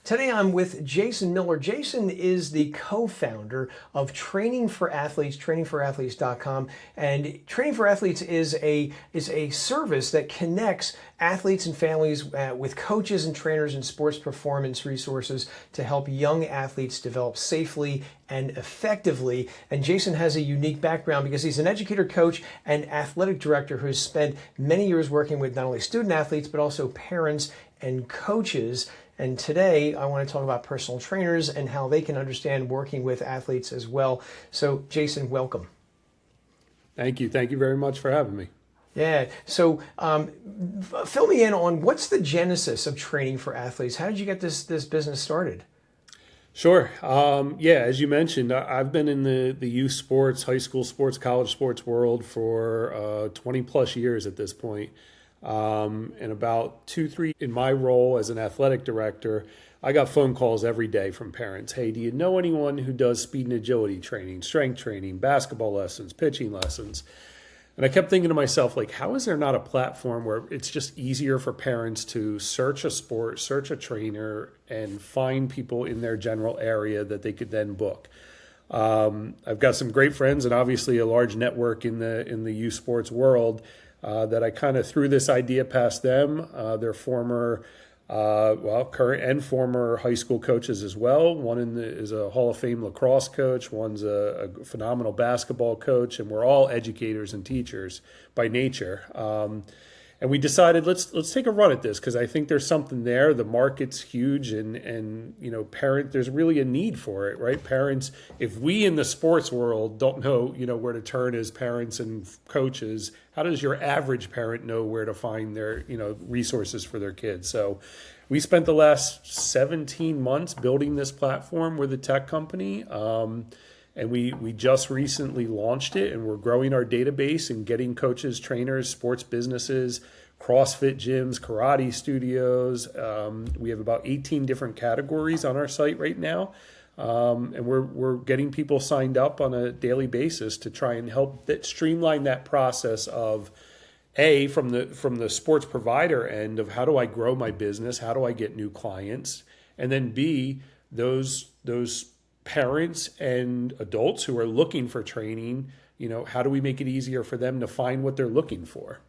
Today I'm with Jason Miller. Jason is the co-founder of Training for Athletes, trainingforathletes.com. And Training for Athletes is a service that connects athletes and families with coaches and trainers and sports performance resources to help young athletes develop safely and effectively. And Jason has a unique background because he's an educator, coach, and athletic director who has spent many years working with not only student athletes, but also parents and coaches. And today I want to talk about personal trainers and how they can understand working with athletes as well. So Jason, welcome. Thank you. Thank you very much for having me. Yeah. So fill me in on what's the genesis of Training for Athletes? How did you get this business started? Sure. Yeah, as you mentioned, I've been in the youth sports, high school sports, college sports world for 20 plus years at this point. And about 2-3 in my role as an athletic director, I got phone calls every day from parents. Hey, do you know anyone who does speed and agility training, strength training, basketball lessons, pitching lessons? And I kept thinking to myself, like, how is there not a platform where it's just easier for parents to search a sport, search a trainer, and find people in their general area that they could then book? I've got some great friends and obviously a large network in the youth sports world. That I kind of threw this idea past them. They're current and former high school coaches as well. One is a Hall of Fame lacrosse coach. One's a phenomenal basketball coach, and we're all educators and teachers by nature. And we decided let's take a run at this because I think there's something there. The market's huge, and there's really a need for it, right? Parents, if we in the sports world don't know where to turn as parents and coaches, how does your average parent know where to find their resources for their kids? So we spent the last 17 months building this platform with a tech company. And we just recently launched it, and we're growing our database and getting coaches, trainers, sports businesses, CrossFit gyms, karate studios. We have about 18 different categories on our site right now. And we're getting people signed up on a daily basis to try and help streamline that process of from the sports provider end of how do I grow my business? How do I get new clients? And then B, those parents and adults who are looking for training, how do we make it easier for them to find what they're looking for?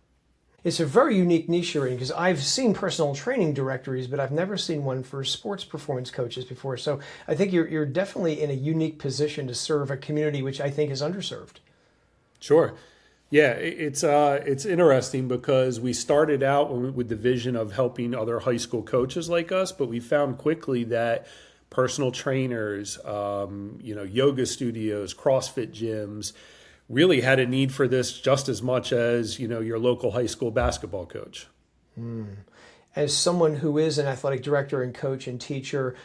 It's a very unique niche you're in because I've seen personal training directories, but I've never seen one for sports performance coaches before. So I think you're definitely in a unique position to serve a community which I think is underserved. Sure. Yeah, it's interesting because we started out with the vision of helping other high school coaches like us, but we found quickly that personal trainers, yoga studios, CrossFit gyms really had a need for this just as much as, your local high school basketball coach. As someone who is an athletic director and coach and teacher,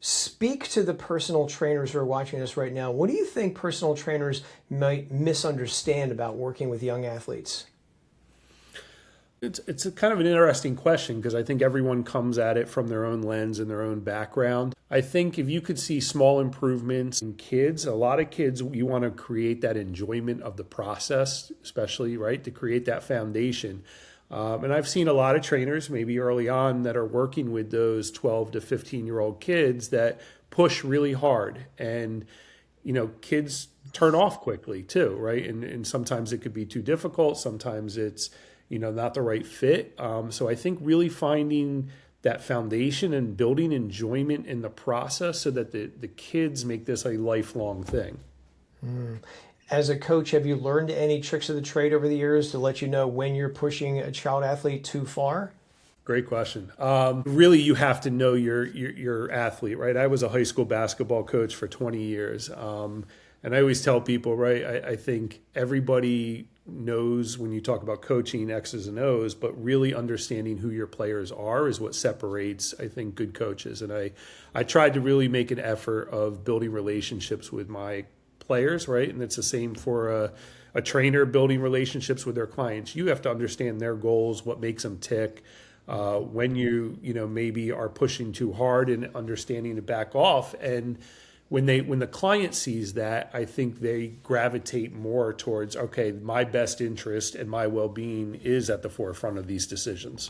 speak to the personal trainers who are watching us right now. What do you think personal trainers might misunderstand about working with young athletes? It's a kind of an interesting question because I think everyone comes at it from their own lens and their own background. I think if you could see small improvements in kids, a lot of kids, you want to create that enjoyment of the process, especially, right, to create that foundation. And I've seen a lot of trainers maybe early on that are working with those 12 to 15-year-old kids that push really hard. And, kids turn off quickly too, right? And sometimes it could be too difficult. Sometimes it's not the right fit. So I think really finding that foundation and building enjoyment in the process so that the kids make this a lifelong thing. As a coach, have you learned any tricks of the trade over the years to let you know when you're pushing a child athlete too far? Great question. Really, you have to know your athlete, right? I was a high school basketball coach for 20 years. And I always tell people, right, I think everybody knows when you talk about coaching X's and O's, but really understanding who your players are is what separates, I think, good coaches. And I tried to really make an effort of building relationships with my players, right? And it's the same for a trainer building relationships with their clients. You have to understand their goals, what makes them tick. When you maybe are pushing too hard and understanding to back off. And when the client sees that, I think they gravitate more towards, okay, my best interest and my well-being is at the forefront of these decisions.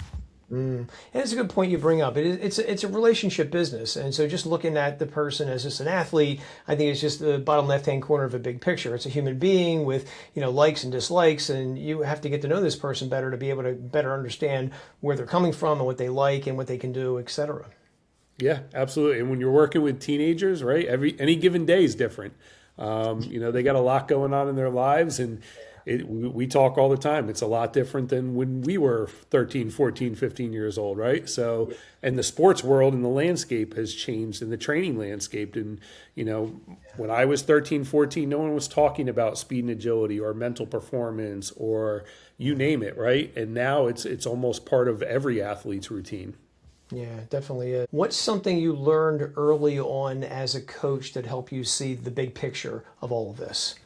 And it's a good point you bring up. It's a relationship business, and so just looking at the person as just an athlete, I think it's just the bottom left-hand corner of a big picture. It's a human being with likes and dislikes, and you have to get to know this person better to be able to better understand where they're coming from and what they like and what they can do, etc. Yeah, absolutely. And when you're working with teenagers, right, any given day is different. They got a lot going on in their lives, and we talk all the time. It's a lot different than when we were 13, 14, 15 years old, right? So, and the sports world and the landscape has changed, and the training landscape. And, when I was 13, 14, no one was talking about speed and agility or mental performance or you name it, right? And now it's almost part of every athlete's routine. Yeah, definitely is. What's something you learned early on as a coach that helped you see the big picture of all of this?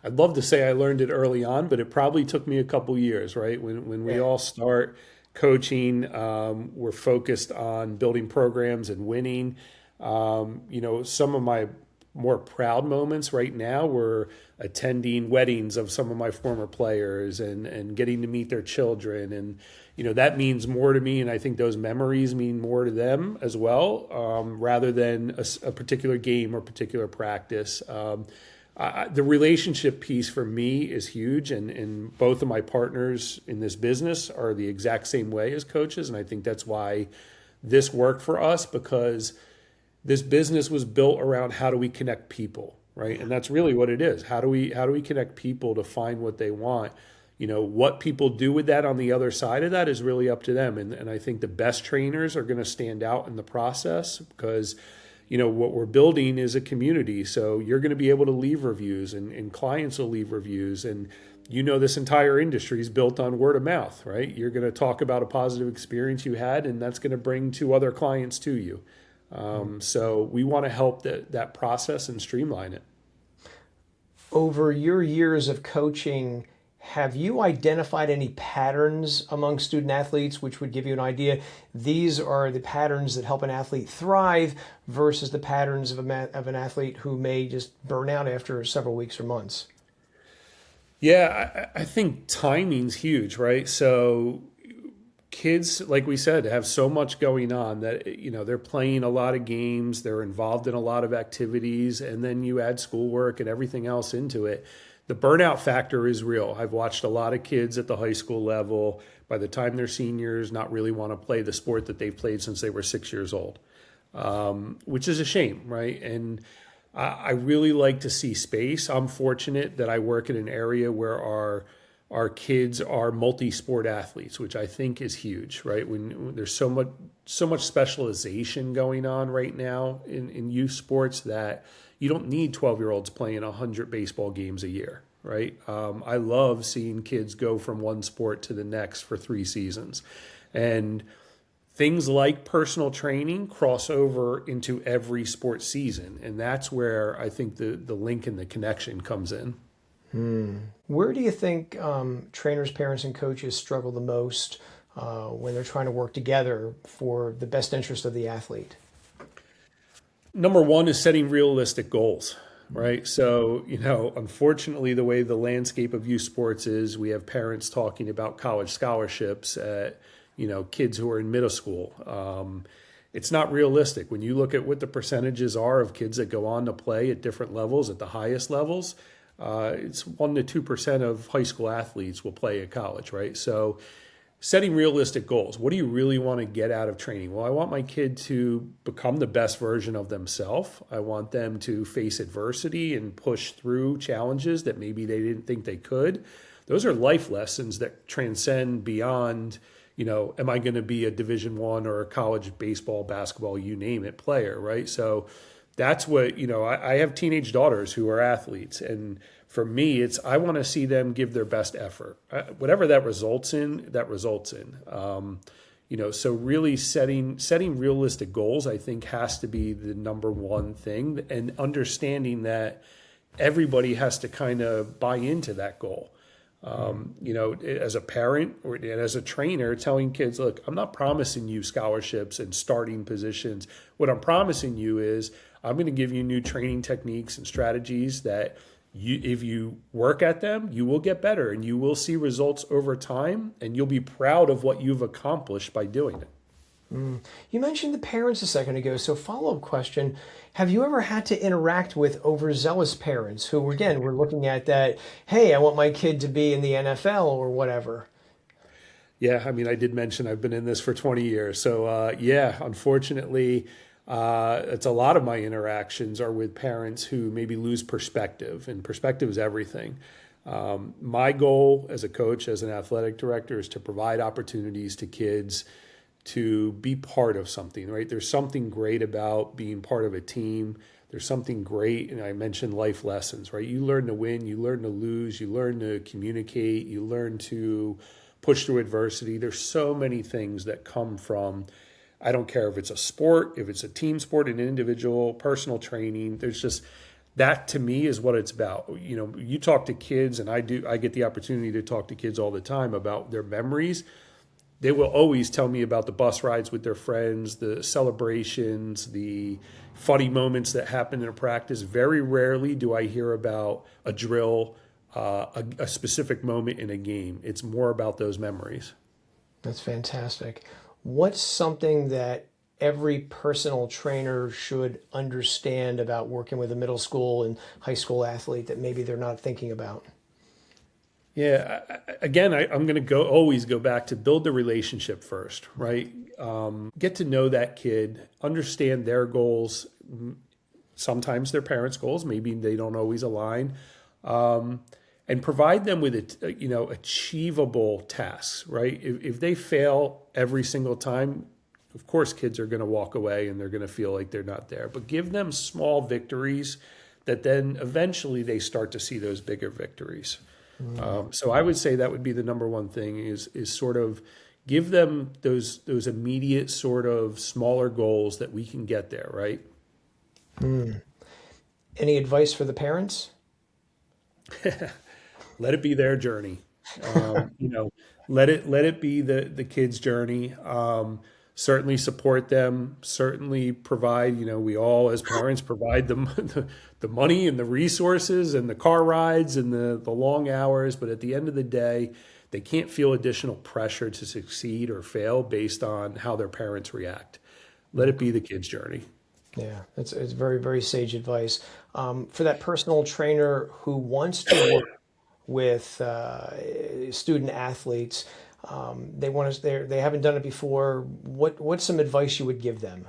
I'd love to say I learned it early on, but it probably took me a couple years, right? When we Yeah. all start coaching, we're focused on building programs and winning. Some of my more proud moments right now were attending weddings of some of my former players and getting to meet their children. And, that means more to me. And I think those memories mean more to them as well, rather than a particular game or particular practice. The relationship piece for me is huge, and both of my partners in this business are the exact same way as coaches, and I think that's why this worked for us, because this business was built around how do we connect people, right? And that's really what it is. How do we connect people to find what they want? What people do with that on the other side of that is really up to them, and I think the best trainers are going to stand out in the process, because what we're building is a community. So you're going to be able to leave reviews, and clients will leave reviews. And this entire industry is built on word of mouth, right? You're going to talk about a positive experience you had, and that's going to bring 2 other clients to you. So we want to help that process and streamline it. Over your years of coaching, have you identified any patterns among student athletes which would give you an idea? These are the patterns that help an athlete thrive versus the patterns of an athlete who may just burn out after several weeks or months. Yeah, I think timing's huge, right? So kids, like we said, have so much going on that, they're playing a lot of games, they're involved in a lot of activities, and then you add schoolwork and everything else into it. The burnout factor is real. I've watched a lot of kids at the high school level, by the time they're seniors, not really want to play the sport that they've played since they were 6 years old, which is a shame, right? And I really like to see space. I'm fortunate that I work in an area where our kids are multi-sport athletes, which I think is huge, right? When there's so much specialization going on right now in youth sports, that you don't need 12-year-olds playing 100 baseball games a year, right? I love seeing kids go from one sport to the next for 3 seasons. And things like personal training cross over into every sports season. And that's where I think the link and the connection comes in. Where do you think trainers, parents, and coaches struggle the most when they're trying to work together for the best interest of the athlete? Number one is setting realistic goals, right? So, unfortunately, the way the landscape of youth sports is, we have parents talking about college scholarships at, kids who are in middle school. It's not realistic. When you look at what the percentages are of kids that go on to play at different levels, at the highest levels, it's 1 to 2% of high school athletes will play at college, right? So setting realistic goals. What do you really want to get out of training? Well, I want my kid to become the best version of themselves. I want them to face adversity and push through challenges that maybe they didn't think they could. Those are life lessons that transcend beyond, am I going to be a Division I or a college baseball, basketball, you name it, player, right? So that's what, I have teenage daughters who are athletes, and for me, I want to see them give their best effort. Whatever that results in, that results in. So really setting realistic goals, I think, has to be the number one thing, and understanding that everybody has to kind of buy into that goal. As a parent or as a trainer, telling kids, look, I'm not promising you scholarships and starting positions. What I'm promising you is I'm going to give you new training techniques and strategies that If you work at them, you will get better and you will see results over time, and you'll be proud of what you've accomplished by doing it. You mentioned the parents a second ago, so follow-up question. Have you ever had to interact with overzealous parents who, again, were looking at that, hey, I want my kid to be in the NFL or whatever? Yeah, I mean, I did mention I've been in this for 20 years. So, yeah, unfortunately, it's a lot of my interactions are with parents who maybe lose perspective, and perspective is everything. My goal as a coach, as an athletic director, is to provide opportunities to kids to be part of something, right? There's something great about being part of a team. There's something great, and I mentioned life lessons, right? You learn to win, you learn to lose, you learn to communicate, you learn to push through adversity. There's so many things that come from, I don't care if it's a sport, if it's a team sport, an individual, personal training. There's just, that to me is what it's about. You know, you talk to kids, and I get the opportunity to talk to kids all the time about their memories. They will always tell me about the bus rides with their friends, the celebrations, the funny moments that happen in a practice. Very rarely do I hear about a drill, a specific moment in a game. It's more about those memories. That's fantastic. What's something that every personal trainer should understand about working with a middle school and high school athlete that maybe they're not thinking about? Yeah, again, I'm going to always go back to build the relationship first, right? Get to know that kid, understand their goals, sometimes their parents' goals, maybe they don't always align, and provide them with achievable tasks, right? If they fail every single time, of course, kids are going to walk away and they're going to feel like they're not there. But give them small victories that then eventually they start to see those bigger victories. So I would say that would be the number one thing is sort of give them those immediate sort of smaller goals that we can get there, right? Any advice for the parents? Let it be their journey. Let it be the kids' journey. Certainly support them. Certainly provide. We all as parents provide them the money and the resources and the car rides and the long hours. But at the end of the day, they can't feel additional pressure to succeed or fail based on how their parents react. Let it be the kids' journey. Yeah, it's very, very sage advice. For that personal trainer who wants to work with student athletes, they haven't done it before. What's some advice you would give them?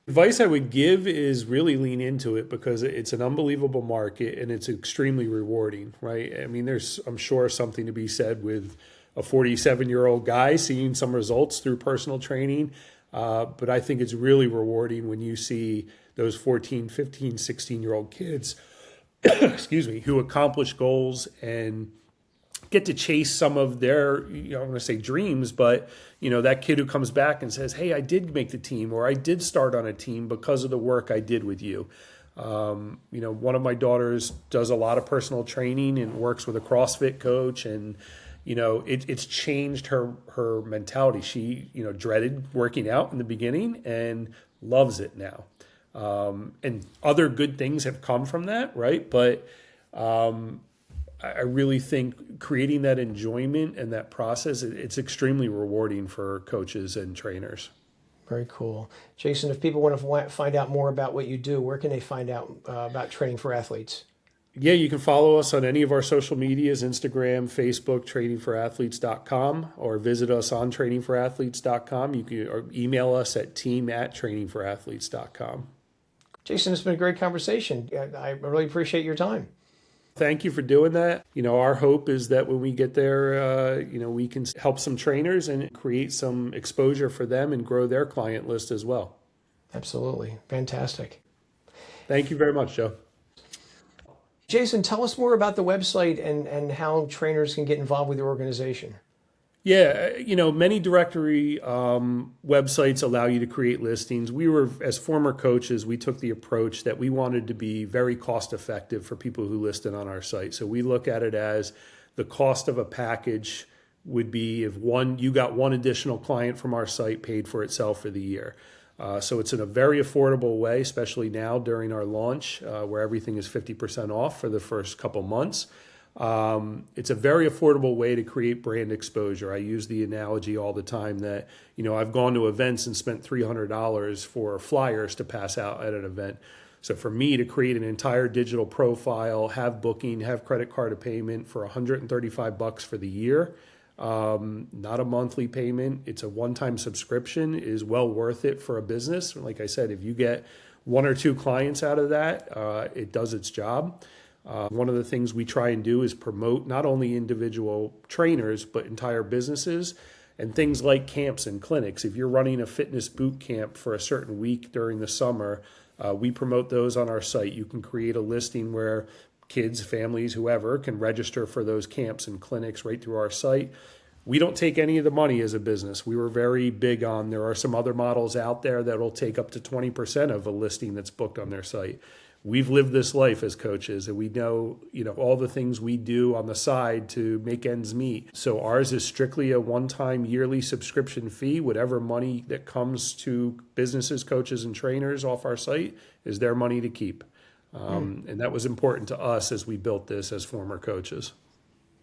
Advice I would give is really lean into it because it's an unbelievable market and it's extremely rewarding, right? I mean, there's, I'm sure, something to be said with a 47-year-old guy seeing some results through personal training. But I think it's really rewarding when you see those 14, 15, 16-year-old kids, excuse me, who accomplish goals and get to chase some of their, I'm going to say dreams, but that kid who comes back and says, hey, I did make the team, or I did start on a team because of the work I did with you. One of my daughters does a lot of personal training and works with a CrossFit coach, and it's changed her mentality. She dreaded working out in the beginning and loves it now. And other good things have come from that, right? But I really think creating that enjoyment and that process, it's extremely rewarding for coaches and trainers. Very cool. Jason, if people want to find out more about what you do, where can they find out about training for athletes? Yeah, you can follow us on any of our social medias, Instagram, Facebook, trainingforathletes.com, or visit us on trainingforathletes.com. You can or email us at team@trainingforathletes.com. Jason, it's been a great conversation. I really appreciate your time. Thank you for doing that. Our hope is that when we get there, we can help some trainers and create some exposure for them and grow their client list as well. Absolutely. Fantastic. Thank you very much, Joe. Jason, tell us more about the website and how trainers can get involved with your organization. Yeah, many directory websites allow you to create listings. We were, as former coaches, we took the approach that we wanted to be very cost effective for people who listed on our site. So we look at it as the cost of a package would be if you got one additional client from our site paid for itself for the year. So it's in a very affordable way, especially now during our launch, where everything is 50% off for the first couple months. It's a very affordable way to create brand exposure. I use the analogy all the time that, I've gone to events and spent $300 for flyers to pass out at an event. So for me to create an entire digital profile, have booking, have credit card payment for $135 for the year, not a monthly payment, it's a one-time subscription, is well worth it for a business. Like I said, if you get one or two clients out of that, it does its job. One of the things we try and do is promote not only individual trainers, but entire businesses and things like camps and clinics. If you're running a fitness boot camp for a certain week during the summer, we promote those on our site. You can create a listing where kids, families, whoever can register for those camps and clinics right through our site. We don't take any of the money as a business. We were very big on, there are some other models out there that will take up to 20% of a listing that's booked on their site. We've lived this life as coaches, and we know, all the things we do on the side to make ends meet. So ours is strictly a one-time yearly subscription fee. Whatever money that comes to businesses, coaches, and trainers off our site is their money to keep. And that was important to us as we built this as former coaches.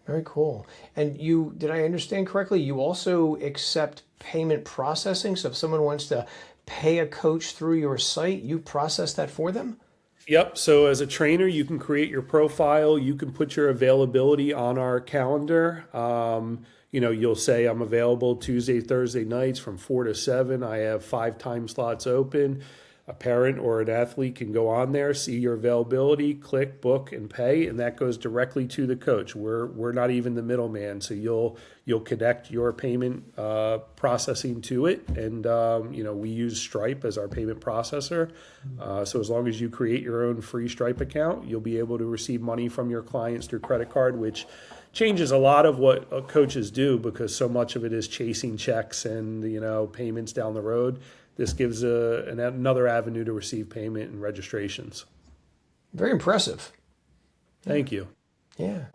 Very cool. And did I understand correctly, you also accept payment processing? So if someone wants to pay a coach through your site, you process that for them? Yep. So as a trainer, you can create your profile. You can put your availability on our calendar. You'll say I'm available Tuesday, Thursday nights from 4 to 7. I have 5 time slots open. A parent or an athlete can go on there, see your availability, click, book, and pay, and that goes directly to the coach. We're not even the middleman, so you'll connect your payment processing to it, and we use Stripe as our payment processor. So as long as you create your own free Stripe account, you'll be able to receive money from your clients through credit card, which changes a lot of what coaches do because so much of it is chasing checks and payments down the road. This gives another avenue to receive payment and registrations. Very impressive. Thank you. Yeah.